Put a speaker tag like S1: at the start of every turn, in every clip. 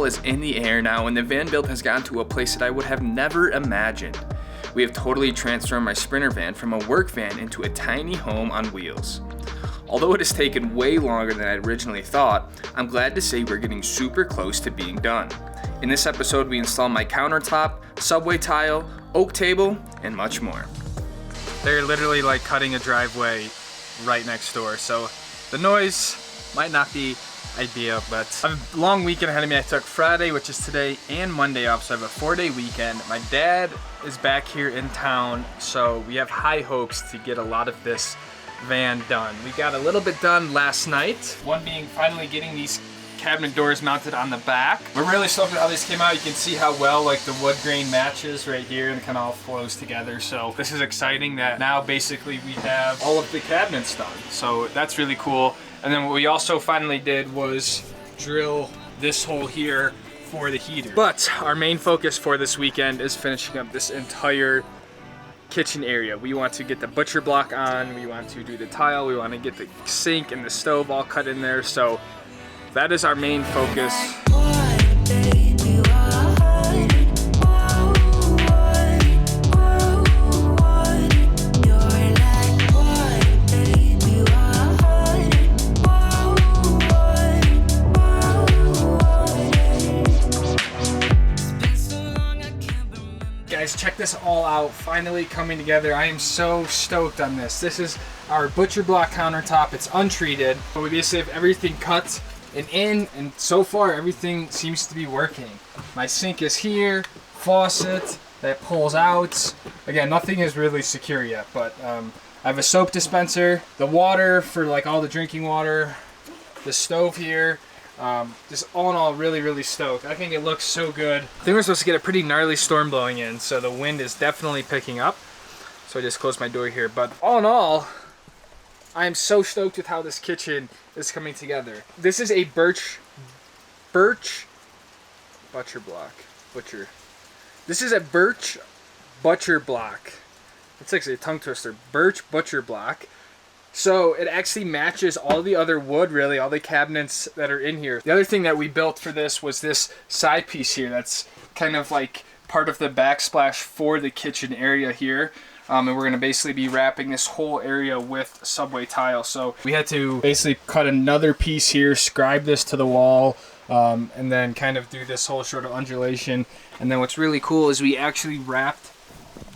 S1: is in the air now, and the van build has gotten to a place that I would have never imagined. We have totally transformed my Sprinter van from a work van into a tiny home on wheels. Although it has taken way longer than I originally thought, I'm glad to say we're getting super close to being done. In this episode, we install my countertop, subway tile, oak table, and much more. They're literally like cutting a driveway right next door, so the noise might not be ideal, but I have a long weekend ahead of me. I took Friday, which is today, and Monday off, so I have a 4-day weekend. My dad is back here in town, so we have high hopes to get a lot of this van done. We got a little bit done last night, one being finally getting these cabinet doors mounted on the back. We're really stoked with how this came out. You can see how well like the wood grain matches right here and kind of all flows together. So this is exciting that now basically we have all of the cabinets done. So that's really cool. And then what we also finally did was drill this hole here for the heater. But our main focus for this weekend is finishing up this entire kitchen area. We want to get the butcher block on, we want to do the tile, we want to get the sink and the stove all cut in there. So that is our main focus. Guys, check this all out, finally coming together. I am so stoked on this. This is our butcher block countertop. It's untreated, but we basically have everything cut and in, and so far everything seems to be working. My sink is here, faucet that pulls out. Again, nothing is really secure yet, but I have a soap dispenser, the water for like all the drinking water, the stove here. Just all in all, really stoked. I think it looks so good. I think we're supposed to get a pretty gnarly storm blowing in, so the wind is definitely picking up. So I just closed my door here, but all in all, I am so stoked with how this kitchen is coming together. This is a birch butcher block. This is a birch butcher block. It's actually a tongue twister. Birch butcher block. So it actually matches all the other wood, really, all the cabinets that are in here. The other thing that we built for this was this side piece here. That's kind of like part of the backsplash for the kitchen area here. And we're gonna basically be wrapping this whole area with subway tile. So we had to basically cut another piece here, scribe this to the wall, and then kind of do this whole sort of undulation. And then what's really cool is we actually wrapped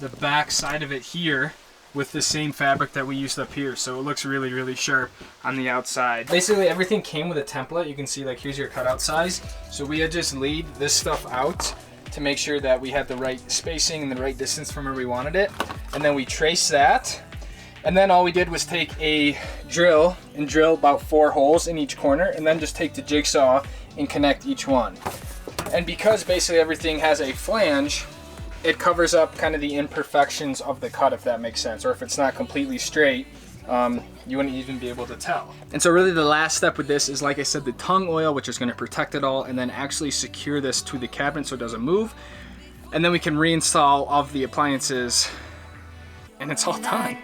S1: the back side of it here with the same fabric that we used up here, so it looks really sharp on the outside. Basically everything came with a template. You can see like here's your cutout size. So we had just laid this stuff out to make sure that we had the right spacing and the right distance from where we wanted it. And then we traced that. And then all we did was take a drill and drill about 4 holes in each corner, and then just take the jigsaw and connect each one. And because basically everything has a flange, it covers up kind of the imperfections of the cut, if that makes sense. Or if it's not completely straight, you wouldn't even be able to tell. And so really the last step with this is, like I said, the tongue oil, which is going to protect it all, and then actually secure this to the cabinet so it doesn't move. And then we can reinstall all of the appliances, and it's all done.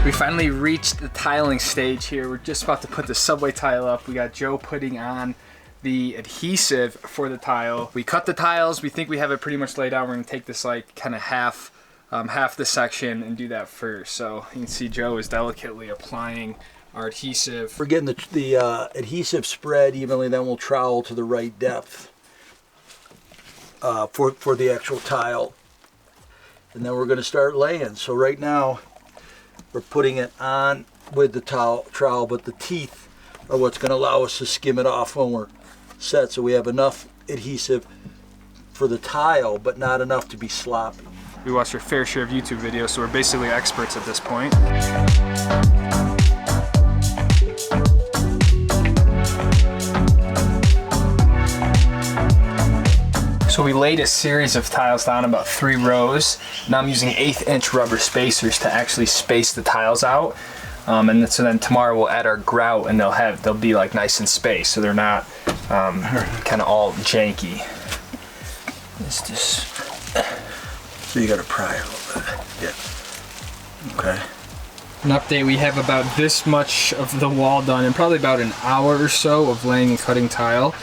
S1: We finally reached the tiling stage here. We're just about to put the subway tile up. We got Joe putting on the adhesive for the tile. We cut the tiles. We think we have it pretty much laid out. We're gonna take this like kind of half the section and do that first. So you can see Joe is delicately applying our adhesive.
S2: We're getting the adhesive spread evenly, then we'll trowel to the right depth for the actual tile. And then we're gonna start laying. So right now, we're putting it on with the trowel, but the teeth are what's going to allow us to skim it off when we're set. So we have enough adhesive for the tile, but not enough to be sloppy.
S1: We watched our fair share of YouTube videos, so we're basically experts at this point. So we laid a series of tiles down, about 3 rows. Now I'm using 1/8 inch rubber spacers to actually space the tiles out. So then tomorrow we'll add our grout, and they'll be like nice and spaced, so they're not kind of all janky. It's just
S2: so you got to pry a little bit. Yeah. Okay.
S1: An update: we have about this much of the wall done in probably about an hour or so of laying and cutting tile.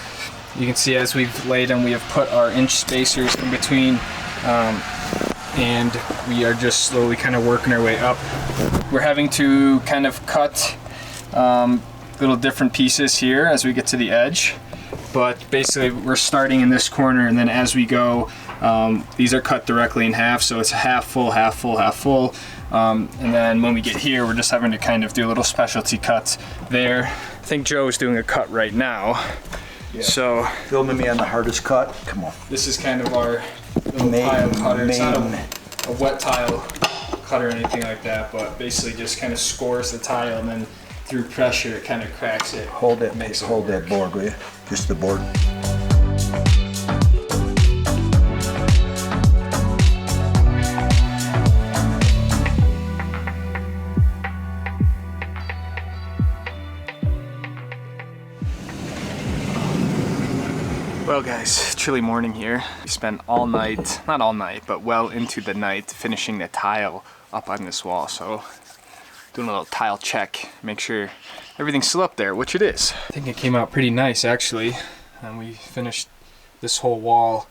S1: You can see as we've laid them, we have put our inch spacers in between, and we are just slowly kind of working our way up. We're having to kind of cut little different pieces here as we get to the edge, but basically we're starting in this corner, and then as we go, these are cut directly in half, so it's half full, half full, half full. And then when we get here, we're just having to kind of do little specialty cuts there. I think Joe is doing a cut right now.
S2: Yeah.
S1: So
S2: filming me on the hardest cut. Come on.
S1: This is kind of our little tile cutter. It's not a wet tile cutter or anything like that, but basically just kind of scores the tile, and then through pressure it kind of cracks it.
S2: Hold that board, will you? Just the board.
S1: Well guys, chilly morning here. We spent all night, not all night, but well into the night finishing the tile up on this wall. So doing a little tile check, make sure everything's still up there, which it is. I think it came out pretty nice actually. And we finished this whole wall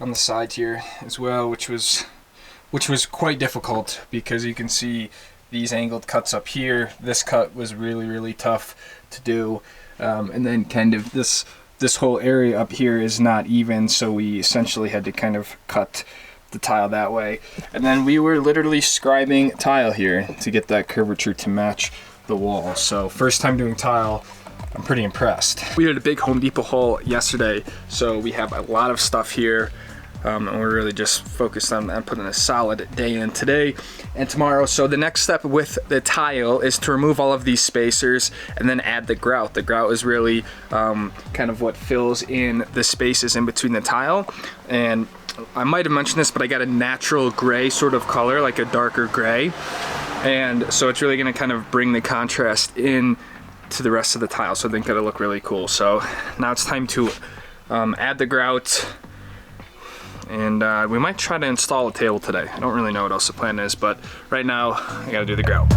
S1: on the side here as well, which was quite difficult because you can see these angled cuts up here. This cut was really, really tough to do. And then kind of this whole area up here is not even, so we essentially had to kind of cut the tile that way. And then we were literally scribing tile here to get that curvature to match the wall. So first time doing tile, I'm pretty impressed. We did a big Home Depot haul yesterday, so we have a lot of stuff here. And we're really just focused on putting a solid day in today and tomorrow. So the next step with the tile is to remove all of these spacers and then add the grout. The grout is really kind of what fills in the spaces in between the tile. And I might have mentioned this, but I got a natural gray sort of color, like a darker gray. And so it's really gonna kind of bring the contrast in to the rest of the tile. So I think it'll look really cool. So now it's time to add the grout. And we might try to install a table today. I don't really know what else the plan is, but right now I gotta do the grout.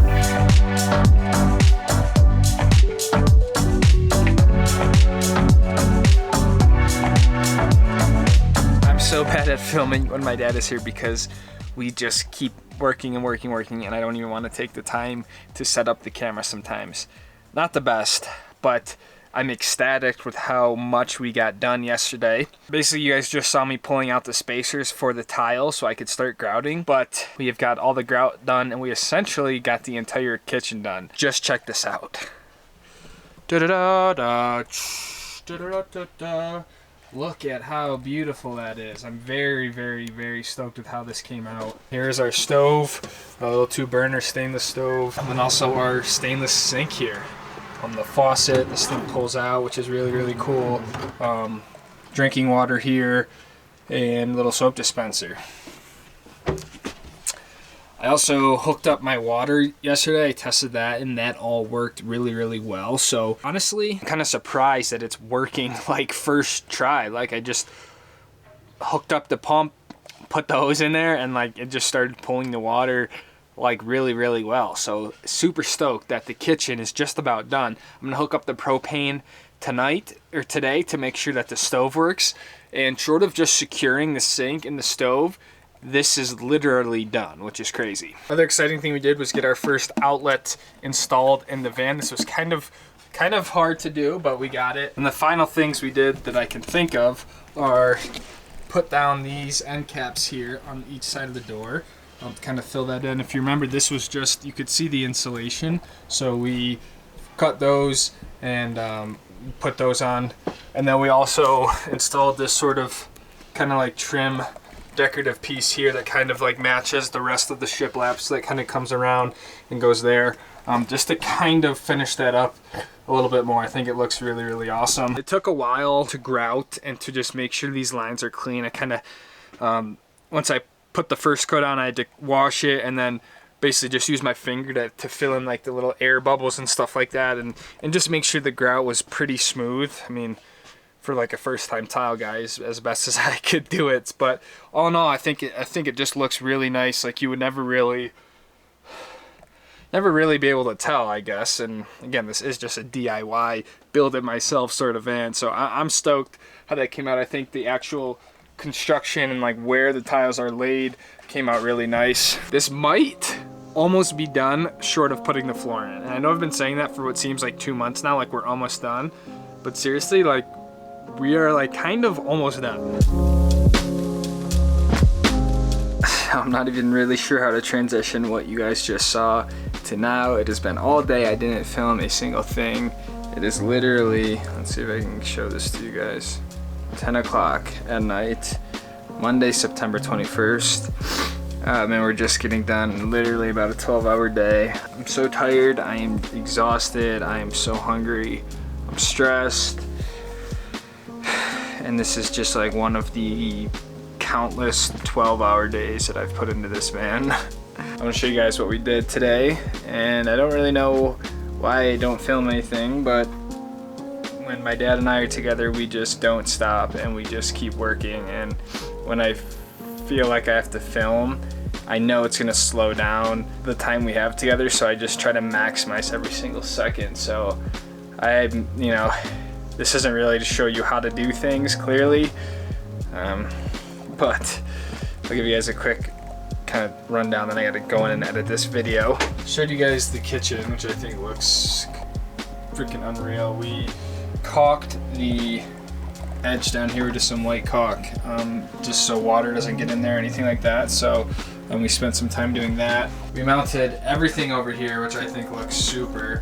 S1: I'm so bad at filming when my dad is here because we just keep working and working, and I don't even want to take the time to set up the camera sometimes. Not the best, but I'm ecstatic with how much we got done yesterday. Basically, you guys just saw me pulling out the spacers for the tile so I could start grouting, but we have got all the grout done and we essentially got the entire kitchen done. Just check this out. Look at how beautiful that is. I'm very, very, very stoked with how this came out. Here's our stove, a little 2-burner stainless stove, and then also our stainless sink here. The faucet, this thing pulls out, which is really, really cool. Drinking water here, and little soap dispenser. I also hooked up my water yesterday. I tested that, and that all worked really, really well. So honestly, I'm kind of surprised that it's working like first try. Like I just hooked up the pump, put the hose in there, and like it just started pulling the water like really, really well. So super stoked that the kitchen is just about done. I'm gonna hook up the propane tonight or today to make sure that the stove works, and short of just securing the sink and the stove, this is literally done, which is crazy. Another exciting thing we did was get our first outlet installed in the van. This was kind of hard to do, but we got it. And the final things we did that I can think of are put down these end caps here on each side of the door. I'll kind of fill that in. If you remember, this was just, you could see the insulation, so we cut those and put those on. And then we also installed this sort of kind of like trim decorative piece here that kind of like matches the rest of the shiplap, so that kind of comes around and goes there, just to kind of finish that up a little bit more. I think it looks really, really awesome. It took a while to grout and to just make sure these lines are clean. I kind of once I put the first coat on, I had to wash it and then basically just use my finger to fill in like the little air bubbles and stuff like that, and just make sure the grout was pretty smooth. I mean, for like a first time tile guy, as best as I could do it. But all in all, I think it just looks really nice. Like you would never really be able to tell, I guess. And again, this is just a DIY, build it myself sort of van. So I'm stoked how that came out. I think the actual construction and like where the tiles are laid came out really nice. This might almost be done short of putting the floor in. And I know I've been saying that for what seems like 2 months now, like we're almost done. But seriously, like we are like kind of almost done. I'm not even really sure how to transition what you guys just saw to now. It has been all day. I didn't film a single thing. It is literally, let's see if I can show this to you guys, 10 o'clock at night, Monday, September 21st. And we're just getting done, literally about a 12-hour day. I'm so tired, I am exhausted, I am so hungry, I'm stressed. And this is just like one of the countless 12-hour days that I've put into this van. I'm gonna show you guys what we did today, and I don't really know why I don't film anything, but when my dad and I are together, we just don't stop and we just keep working. And when I feel like I have to film, I know it's gonna slow down the time we have together, so I just try to maximize every single second. So you know, this isn't really to show you how to do things clearly, but I'll give you guys a quick kind of rundown, then I gotta go in and edit this video. Showed you guys the kitchen, which I think looks freaking unreal. We caulked the edge down here with just some white caulk, just so water doesn't get in there or anything like that. So we spent some time doing that. We mounted everything over here, which I think looks super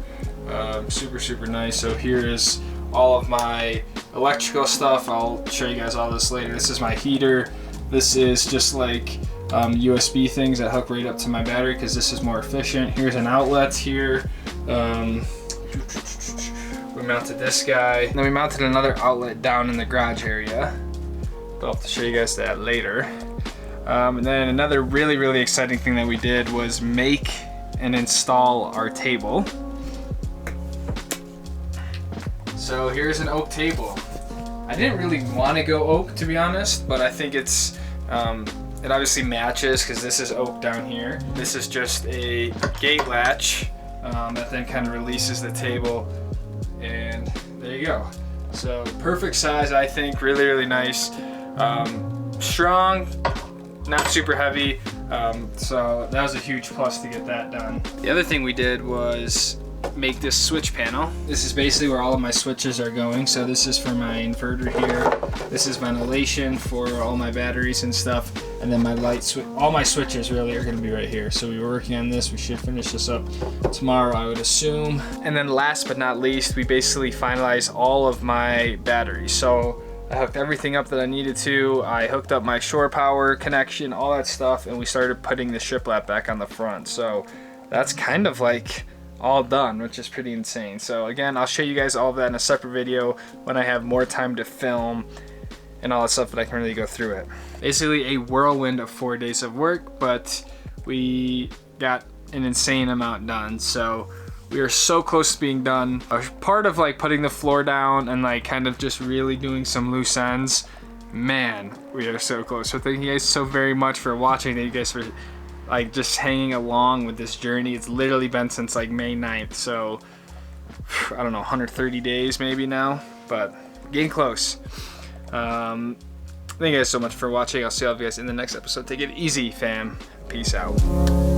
S1: nice. So here is all of my electrical stuff. I'll show you guys all this later. This is my heater. This is just like USB things that hook right up to my battery because this is more efficient. Here's an outlet here. We mounted this guy. And then we mounted another outlet down in the garage area, but I'll have to show you guys that later. And then another really exciting thing that we did was make and install our table. So here's an oak table. I didn't really want to go oak, to be honest, but I think it's it obviously matches because this is oak down here. This is just a gate latch that then kind of releases the table, and there you go. So perfect size, I think. Really nice, strong, not super heavy. So that was a huge plus to get that done. The other thing we did was make this switch panel. This is basically where all of my switches are going. So this is for my inverter here. This is ventilation for all my batteries and stuff. And then my light switch, all my switches really are gonna be right here. So we were working on this. We should finish this up tomorrow, I would assume. And then last but not least, we basically finalized all of my batteries. So I hooked everything up that I needed to. I hooked up my shore power connection, all that stuff, and we started putting the shiplap back on the front. So that's kind of like all done, which is pretty insane. So again, I'll show you guys all of that in a separate video when I have more time to film and all that stuff that I can really go through it. Basically a whirlwind of 4 days of work, but we got an insane amount done. So we are so close to being done. A part of like putting the floor down and like kind of just really doing some loose ends, man, we are so close. So thank you guys so very much for watching. Thank you guys for like just hanging along with this journey. It's literally been since like May 9th, so I don't know, 130 days maybe now, but getting close. Thank you guys so much for watching. I'll see all of you guys in the next episode. Take it easy, fam. Peace out.